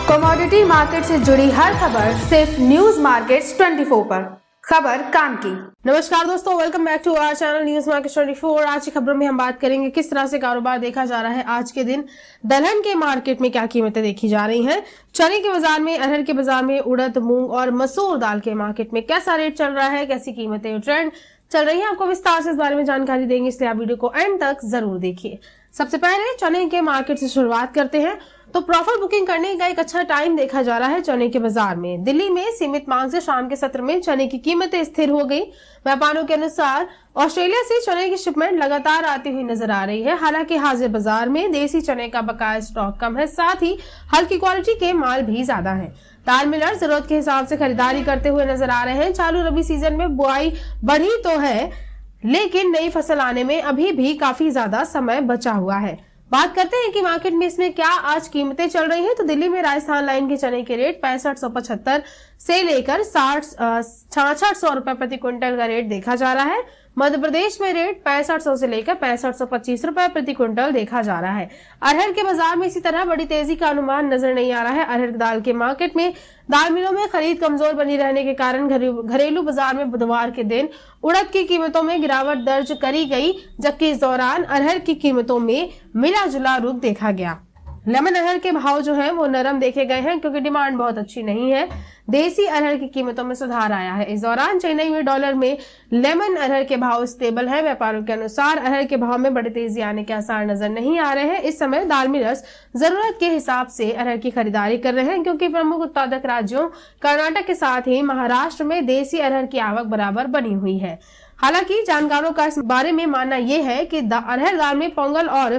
Commodity market से जुड़ी हर खबर सिर्फ न्यूज मार्केट्स 24 पर। खबर काम की। नमस्कार दोस्तों, welcome back to our channel news market 24। आज की खबरों में हम बात करेंगे किस तरह से कारोबार देखा जा रहा है आज के दिन। दलहन के मार्केट में क्या कीमतें देखी जा रही हैं, चने के बाजार में, अरहर के बाजार में, उड़द, मूंग और मसूर दाल के मार्केट में कैसा रेट चल रहा है, कैसी कीमतें ट्रेंड चल रही है, आपको विस्तार से इस बारे में जानकारी देंगे, इसलिए आप वीडियो को एंड तक जरूर देखिए। सबसे पहले चने के मार्केट से शुरुआत करते हैं। तो प्रॉफिट बुकिंग करने का एक अच्छा टाइम देखा जा रहा है चने के बाजार में। दिल्ली में सीमित मांग से शाम के सत्र में चने की कीमतें स्थिर हो गई। व्यापारियों के अनुसार ऑस्ट्रेलिया से चने की शिपमेंट लगातार आती हुई नजर आ रही है। हालांकि हाजिर बाजार में देसी चने का बकाया स्टॉक कम है, साथ ही हल्की क्वालिटी के माल भी ज्यादा है। दाल मिलर जरूरत के हिसाब से खरीदारी करते हुए नजर आ रहे हैं। चालू रबी सीजन में बुआई बढ़ी तो है, लेकिन नई फसल आने में अभी भी काफी ज्यादा समय बचा हुआ है। बात करते हैं कि मार्केट में इसमें क्या आज कीमतें चल रही हैं। तो दिल्ली में राजस्थान लाइन के चने के रेट 6575 से लेकर 6600 रुपए प्रति क्विंटल का रेट देखा जा रहा है। मध्य प्रदेश में रेट 6500 से लेकर 6525 रुपए प्रति क्विंटल देखा जा रहा है। अरहर के बाजार में इसी तरह बड़ी तेजी का अनुमान नजर नहीं आ रहा है। अरहर दाल के मार्केट में दाल मिलों में खरीद कमजोर बनी रहने के कारण घरेलू बाजार में बुधवार के दिन उड़द की कीमतों में गिरावट दर्ज करी गई, जबकि इस दौरान अरहर की कीमतों में मिला जुला रुख देखा गया। लेमन अरहर के भाव जो है वो नरम देखे गए हैं, क्योंकि डिमांड बहुत अच्छी नहीं है। देसी अरहर की कीमतों में सुधार आया है। इस दौरान चेन्नई में डॉलर में लेमन अरहर के भाव स्टेबल है। व्यापारियों के अनुसार अरहर के भाव में बड़ी तेजी आने के आसार नजर नहीं आ रहे हैं। इस समय दाल मिलर्स जरूरत के हिसाब से अरहर की खरीदारी कर रहे हैं, क्योंकि प्रमुख उत्पादक राज्यों कर्नाटक के साथ ही महाराष्ट्र में देसी अरहर की आवक बराबर बनी हुई है। हालांकि जानकारों का इस बारे में मानना यह है कि अरहर दाल में पोंगल और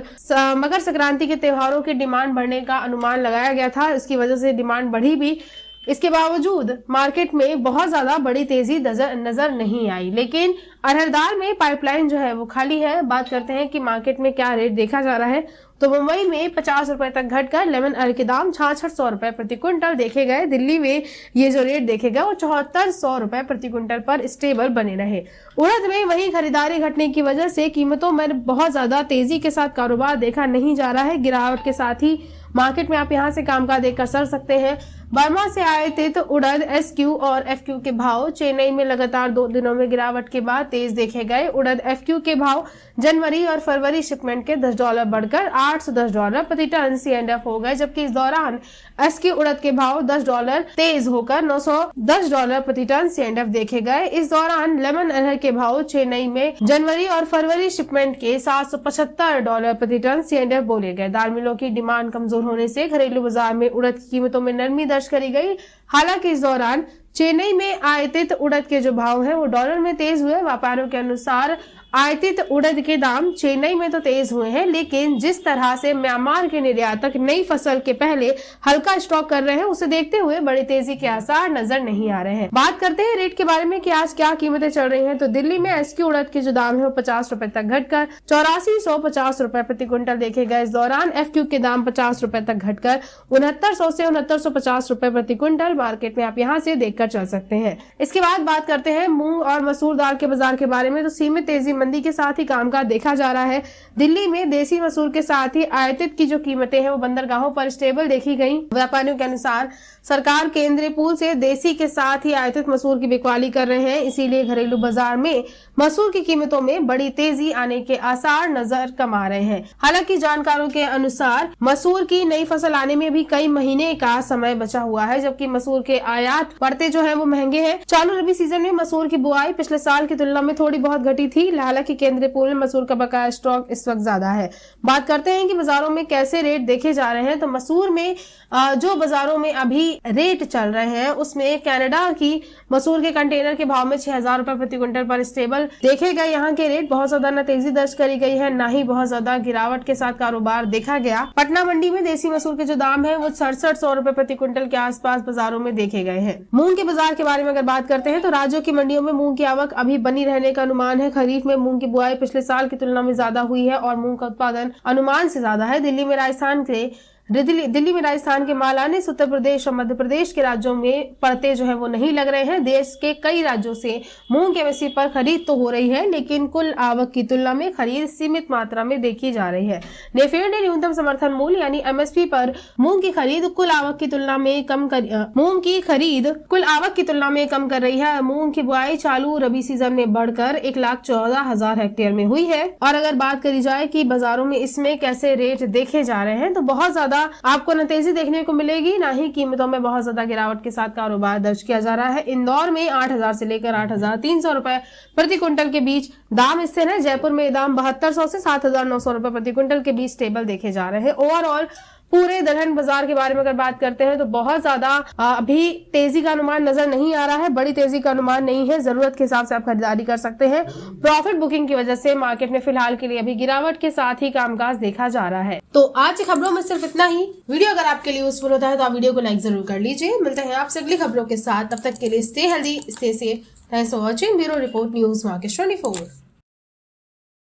मकर संक्रांति के त्योहारों की डिमांड बढ़ने का अनुमान लगाया गया था। इसकी वजह से डिमांड बढ़ी भी। इसके बावजूद मार्केट में बहुत ज्यादा बड़ी तेजी नजर नहीं आई, लेकिन अरहर दाल में पाइपलाइन जो है वो खाली है। बात करते हैं कि मार्केट में क्या रेट देखा जा रहा है। तो मुंबई में 50 रुपए तक घटकर लेमन अरहर के दाम 6600 रुपए प्रति क्विंटल देखे गए। दिल्ली में ये जो रेट देखे गए वो 7400 रुपए प्रति क्विंटल पर स्टेबल बने रहे। उड़द में वही खरीदारी घटने की वजह से कीमतों में बहुत ज्यादा तेजी के साथ कारोबार देखा नहीं जा रहा है। गिरावट के साथ ही मार्केट में आप यहां से कामकाज देखकर सर सकते हैं। बर्मा से आयातित उड़द SQ और FQ के भाव चेन्नई में लगातार 2 दिनों में गिरावट के बाद तेज देखे गए। उड़द FQ के भाव जनवरी और फरवरी शिपमेंट के $10 बढ़कर $810 प्रति टन C&F हो गए, जबकि इस दौरान SQ उड़द के भाव $10 तेज होकर $910 प्रति टन C&F देखे गए। इस दौरान लेमन अरहर के भाव चेन्नई में जनवरी और फरवरी शिपमेंट के $775 प्रति टन C&F बोले गए। दाल मिलों की डिमांड कमजोर होने से घरेलू बाजार में उड़द की कीमतों में नरमी दर्ज करी गई। हालांकि इस दौरान चेन्नई में आयातित उड़द के जो भाव है वो डॉलर में तेज हुए। व्यापारियों के अनुसार आयातित उड़द के दाम चेन्नई में तो तेज हुए हैं, लेकिन जिस तरह से म्यांमार के निर्यातक नई फसल के पहले हल्का स्टॉक कर रहे हैं, उसे देखते हुए बड़ी तेजी के आसार नजर नहीं आ रहे हैं। बात करते हैं रेट के बारे में कि आज क्या कीमतें चल रही हैं। तो दिल्ली में SQ उड़द के जो दाम है वो 50 रुपए तक घटकर 8450 रुपए प्रति क्विंटल देखे गए। इस दौरान FQ के दाम 50 रुपए तक घटकर 6900 से 6950 रुपए प्रति क्विंटल मार्केट में आप यहाँ से देखकर चल सकते हैं। इसके बाद बात करते हैं मूंग और मसूर दाल के बाजार के बारे में। तो सीमित तेजी मंदी के साथ ही कामकाज देखा जा रहा है। दिल्ली में देसी मसूर के साथ ही आयातित की जो कीमतें हैं वो बंदरगाहों पर स्टेबल देखी गई। व्यापारियों के अनुसार सरकार केंद्रीय पूल से देसी के साथ ही आयातित मसूर की बिकवाली कर रहे हैं, इसीलिए घरेलू बाजार में मसूर की कीमतों में बड़ी तेजी आने के आसार नजर कम आ रहे हैं। हालांकि जानकारों के अनुसार मसूर की नई फसल आने में भी कई महीने का समय बचा हुआ है, जबकि मसूर के आयात बढ़ते जो है वो महंगे हैं। चालू रबी सीजन में मसूर की बुआई पिछले साल की तुलना में थोड़ी बहुत घटी थी। हालांकि केंद्रीय पूल में मसूर का बकाया स्टॉक इस वक्त ज्यादा है। बात करते हैं कि बाजारों में कैसे रेट देखे जा रहे हैं। तो मसूर में जो बाजारों में अभी रेट चल रहे हैं उसमें कनाडा की मसूर के कंटेनर के भाव में 6000 रुपए प्रति क्विंटल पर स्टेबल देखे गए। यहाँ के रेट बहुत ज्यादा न तेजी दर्ज करी गई है, न ही बहुत ज्यादा गिरावट के साथ कारोबार देखा गया। पटना मंडी में देसी मसूर के जो दाम है वो 6700 रुपए प्रति क्विंटल के आसपास बाजारों में देखे गए हैं। मूंग के बाजार के बारे में अगर बात करते हैं तो राज्यों की मंडियों में मूंग की आवक अभी बनी रहने का अनुमान है। खरीफ में मूंग की बुआई पिछले साल की तुलना में ज्यादा हुई है और मूंग का उत्पादन अनुमान से ज्यादा है। दिल्ली में राजस्थान के दिल्ली में राजस्थान के माल आने से उत्तर प्रदेश और मध्य प्रदेश के राज्यों में पड़ते जो है वो नहीं लग रहे हैं। देश के कई राज्यों से मूंग के एमएसपी पर खरीद तो हो रही है, लेकिन कुल आवक की तुलना में खरीद सीमित मात्रा में देखी जा रही है। नेफेड ने न्यूनतम समर्थन मूल्य यानी एमएसपी पर मूंग की खरीद कुल आवक की तुलना में कम कर रही है। मूंग की बुआई चालू रबी सीजन में बढ़कर 1,14,000 हेक्टेयर में हुई है। और अगर बात करी जाए कि बाजारों में इसमें कैसे रेट देखे जा रहे हैं, तो बहुत ज्यादा आपको न तेजी देखने को मिलेगी, ना ही कीमतों में बहुत ज्यादा गिरावट के साथ कारोबार दर्ज किया जा रहा है। इंदौर में 8,000 से लेकर 8,300 रुपए प्रति क्विंटल के बीच दाम स्थिर है। जयपुर में दाम 7,200 से 7,900 रुपए प्रति क्विंटल के बीच स्टेबल देखे जा रहे हैं। ओवरऑल पूरे दलहन बाजार के बारे में अगर बात करते हैं तो बहुत ज्यादा अभी तेजी का अनुमान नजर नहीं आ रहा है, बड़ी तेजी का अनुमान नहीं है। जरूरत के हिसाब से आप खरीदारी कर सकते हैं। प्रॉफिट बुकिंग की वजह से मार्केट में फिलहाल के लिए अभी गिरावट के साथ ही कामकाज देखा जा रहा है। तो आज की खबरों में सिर्फ इतना ही। वीडियो अगर आपके लिए यूजफुल होता है तो आप वीडियो को लाइक जरूर कर लीजिए। मिलते हैं आपसे अगली खबरों के साथ, तब तक के लिए stay healthy, stay safe. Thanks for watching. Bureau report news market 24।